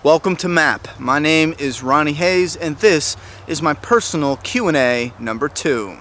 Welcome to MAP. My name is Ronnie Hayes, and this is my personal Q&A number 2.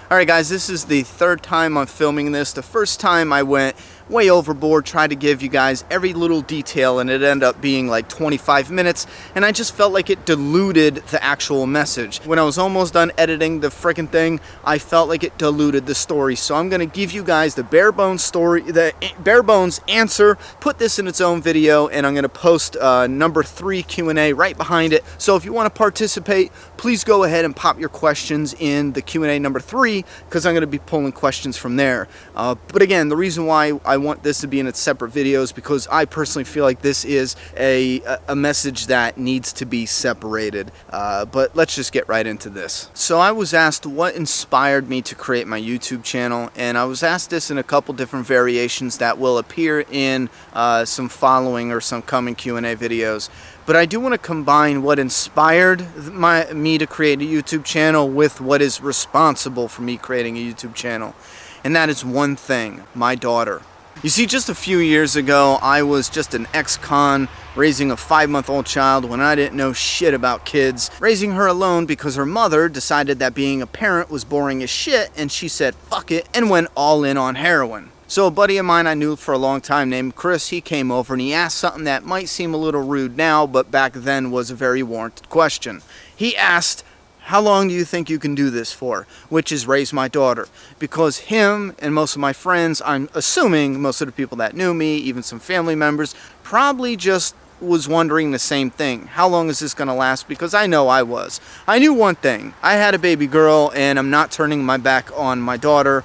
Alright guys, this is the third time I'm filming this. The first time I went way overboard, tried to give you guys every little detail, and it ended up being like 25 minutes, and I just felt like it diluted the actual message. When I was almost done editing the freaking thing, I felt like it diluted the story. So I'm gonna give you guys the bare bones story, the bare bones answer, put this in its own video, and I'm gonna post number 3 Q&A right behind it. So if you want to participate, please go ahead and pop your questions in the Q&A number 3, because I'm gonna be pulling questions from there. But again, the reason why I want this to be in its separate videos because I personally feel like this is a message that needs to be separated. But let's just get right into this. So I was asked what inspired me to create my YouTube channel, and I was asked this in a couple different variations that will appear in some following or some coming Q&A videos. But I do want to combine what inspired me to create a YouTube channel with what is responsible for me creating a YouTube channel. And that is one thing: my daughter. You see, just a few years ago, I was just an ex-con raising a 5-month-old child when I didn't know shit about kids, raising her alone because her mother decided that being a parent was boring as shit, and she said fuck it and went all in on heroin. So a buddy of mine I knew for a long time named Chris, he came over and he asked something that might seem a little rude now, but back then was a very warranted question. He asked, "How long do you think you can do this for?" Which is raise my daughter. Because him and most of my friends, I'm assuming most of the people that knew me, even some family members, probably just was wondering the same thing. How long is this gonna last? Because I know I was. I knew one thing: I had a baby girl, and I'm not turning my back on my daughter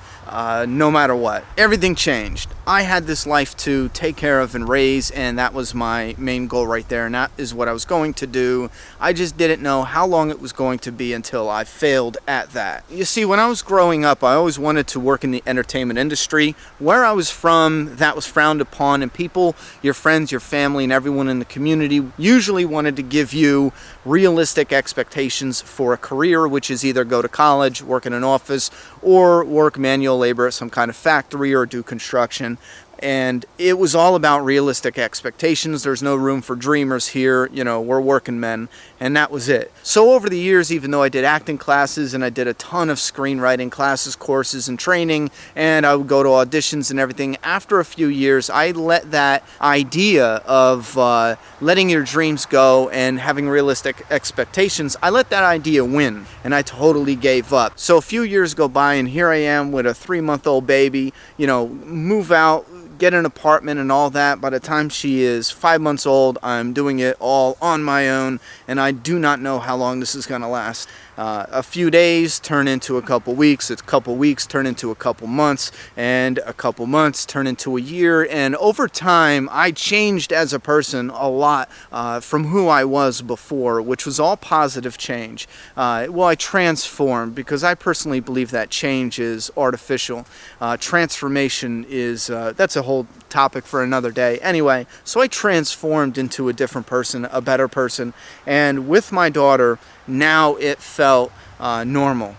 no matter what. Everything changed. I had this life to take care of and raise, and that was my main goal right there, and that is what I was going to do. I just didn't know how long it was going to be until I failed at that. You see, when I was growing up, I always wanted to work in the entertainment industry. Where I was from, that was frowned upon, and people, your friends, your family, and everyone in the community usually wanted to give you realistic expectations for a career, which is either go to college, work in an office, or work manual labor at some kind of factory or do construction. And it was all about realistic expectations. There's no room for dreamers here. You know, we're working men, and that was it. So over the years, even though I did acting classes and I did a ton of screenwriting classes, courses, and training, and I would go to auditions and everything, after a few years, I let that idea of letting your dreams go and having realistic expectations, I let that idea win, and I totally gave up. So a few years go by, and here I am with a 3-month-old baby, you know, move out, get an apartment and all that. By the time she is 5 months old, I'm doing it all on my own, and I do not know how long this is going to last. A few days turn into a couple weeks, a couple weeks turn into a couple months, and a couple months turn into a year. And over time, I changed as a person a lot from who I was before, which was all positive change. Well, I transformed, because I personally believe that change is artificial. Transformation is, that's a whole topic for another day. Anyway, so I transformed into a different person, a better person, and with my daughter, now it felt normal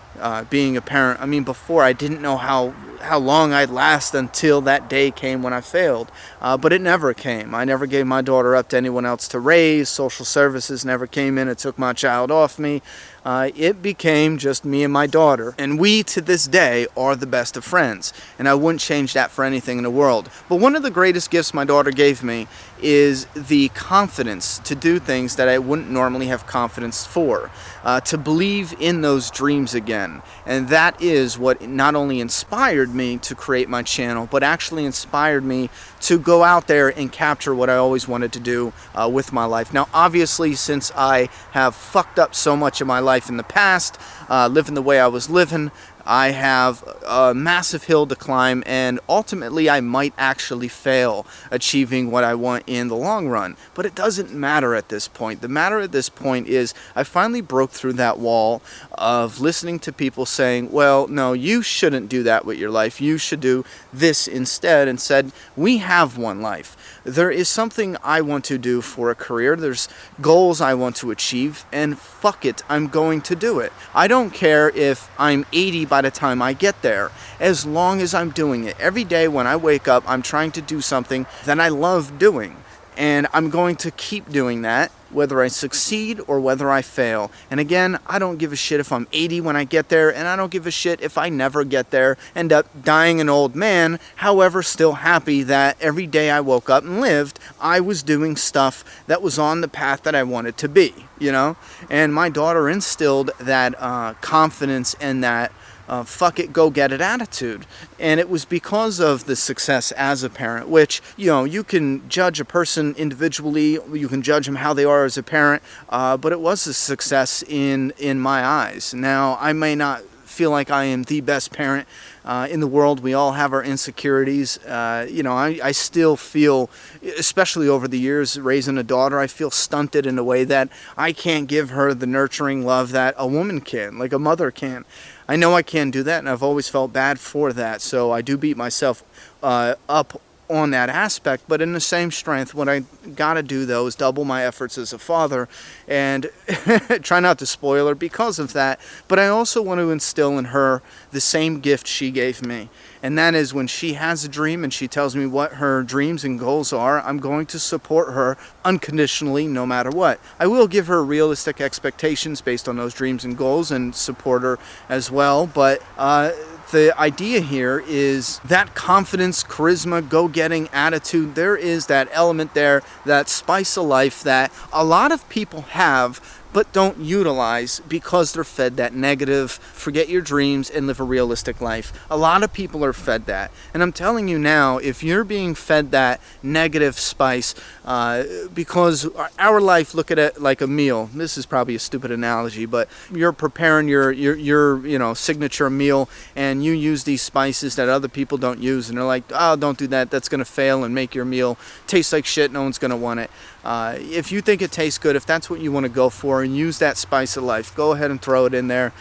being a parent. I mean, before I didn't know how long I'd last until that day came when I failed, but it never came. I never gave my daughter up to anyone else to raise. Social services never came in and took my child off me. It became just me and my daughter, and we to this day are the best of friends, and I wouldn't change that for anything in the world. But one of the greatest gifts my daughter gave me is the confidence to do things that I wouldn't normally have confidence for, to believe in those dreams again. And that is what not only inspired me to create my channel, but actually inspired me to go out there and capture what I always wanted to do with my life. Now, obviously, since I have fucked up so much of my life in the past, living the way I was living, I have a massive hill to climb, and ultimately I might actually fail achieving what I want in the long run. But it doesn't matter at this point. The matter at this point is I finally broke through that wall of listening to people saying, well, no, you shouldn't do that with your life. You should do this instead, and said, we have one life. There is something I want to do for a career. There's goals I want to achieve, and fuck it, I'm going to do it. I don't care if I'm 80 by the time I get there, as long as I'm doing it. Every day when I wake up, I'm trying to do something that I love doing. And I'm going to keep doing that, whether I succeed or whether I fail. And again, I don't give a shit if I'm 80 when I get there, and I don't give a shit if I never get there, end up dying an old man. However, still happy that every day I woke up and lived, I was doing stuff that was on the path that I wanted to be, you know? And my daughter instilled that confidence and that fuck it, go get it attitude. And it was because of the success as a parent, which, you know, you can judge a person individually, you can judge them how they are as a parent, but it was a success in my eyes. Now, I may not feel like I am the best parent in the world. We all have our insecurities. You know, I still feel, especially over the years raising a daughter, I feel stunted in a way that I can't give her the nurturing love that a woman can, like a mother can. I know I can't do that, and I've always felt bad for that, so I do beat myself up on that aspect. But in the same strength, what I gotta do though is double my efforts as a father and try not to spoil her because of that. But I also want to instill in her the same gift she gave me, and that is when she has a dream and she tells me what her dreams and goals are, I'm going to support her unconditionally no matter what. I will give her realistic expectations based on those dreams and goals and support her as well, but the idea here is that confidence, charisma, go-getting attitude. There is that element there, that spice of life that a lot of people have but don't utilize because they're fed that negative, forget your dreams and live a realistic life. A lot of people are fed that. And I'm telling you now, if you're being fed that negative spice, because our life, look at it like a meal. This is probably a stupid analogy, but you're preparing your you know, signature meal, and you use these spices that other people don't use, and they're like, oh, don't do that, that's gonna fail and make your meal taste like shit, no one's gonna want it. If you think it tastes good, if that's what you want to go for and use that spice of life, go ahead and throw it in there.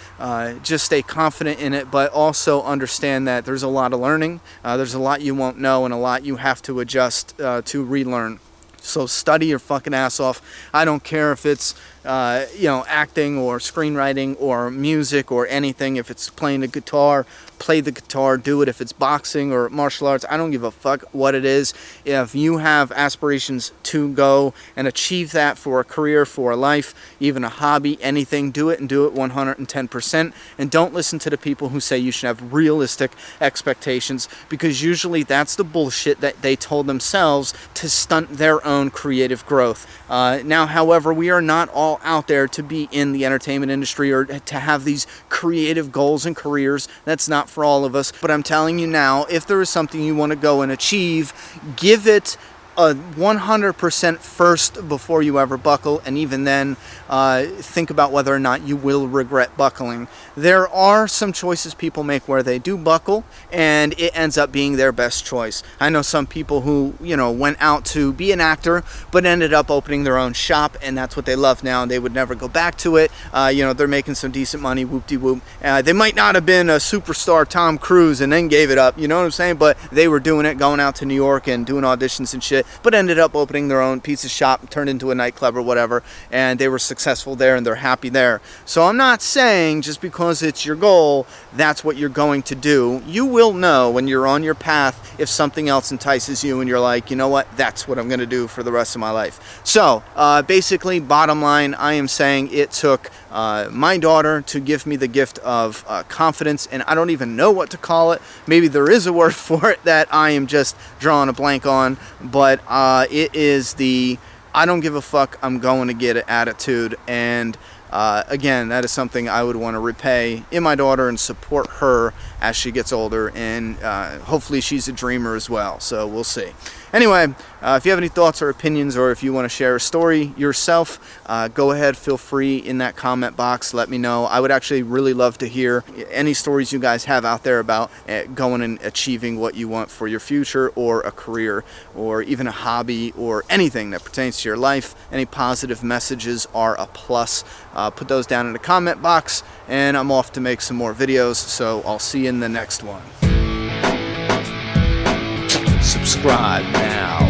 Just stay confident in it, but also understand that there's a lot of learning. There's a lot you won't know and a lot you have to adjust to relearn. So study your fucking ass off. I don't care if it's you know, acting or screenwriting or music or anything. If it's playing the guitar, play the guitar, do it. If it's boxing or martial arts, I don't give a fuck what it is. If you have aspirations to go and achieve that for a career, for a life, even a hobby, anything, do it, and do it 110%. And don't listen to the people who say you should have realistic expectations, because usually that's the bullshit that they told themselves to stunt their own creative growth. Now, however, we are not all out there to be in the entertainment industry or to have these creative goals and careers. That's not for all of us. But I'm telling you now, if there is something you want to go and achieve, give it a 100% first before you ever buckle, and even then think about whether or not you will regret buckling. There are some choices people make where they do buckle and it ends up being their best choice. I know some people who, you know, went out to be an actor but ended up opening their own shop, and that's what they love now, and they would never go back to it. You know, they're making some decent money, whoop-de-whoop. They might not have been a superstar Tom Cruise and then gave it up, you know what I'm saying? But they were doing it, going out to New York and doing auditions and shit, but ended up opening their own pizza shop, turned into a nightclub or whatever, and they were successful there and they're happy there. So I'm not saying just because it's your goal, that's what you're going to do. You will know when you're on your path if something else entices you and you're like, you know what, that's what I'm going to do for the rest of my life. So basically, bottom line, I am saying it took my daughter to give me the gift of confidence, and I don't even know what to call it. Maybe there is a word for it that I am just drawing a blank on, but it is the I don't give a fuck, I'm going to get it attitude. And again, that is something I would want to repay in my daughter and support her as she gets older, and hopefully she's a dreamer as well, so we'll see. Anyway, if you have any thoughts or opinions, or if you want to share a story yourself, go ahead, feel free in that comment box, let me know. I would actually really love to hear any stories you guys have out there about going and achieving what you want for your future, or a career, or even a hobby, or anything that pertains to your life. Any positive messages are a plus. Put those down in the comment box, and I'm off to make some more videos, so I'll see you in the next one. Subscribe now.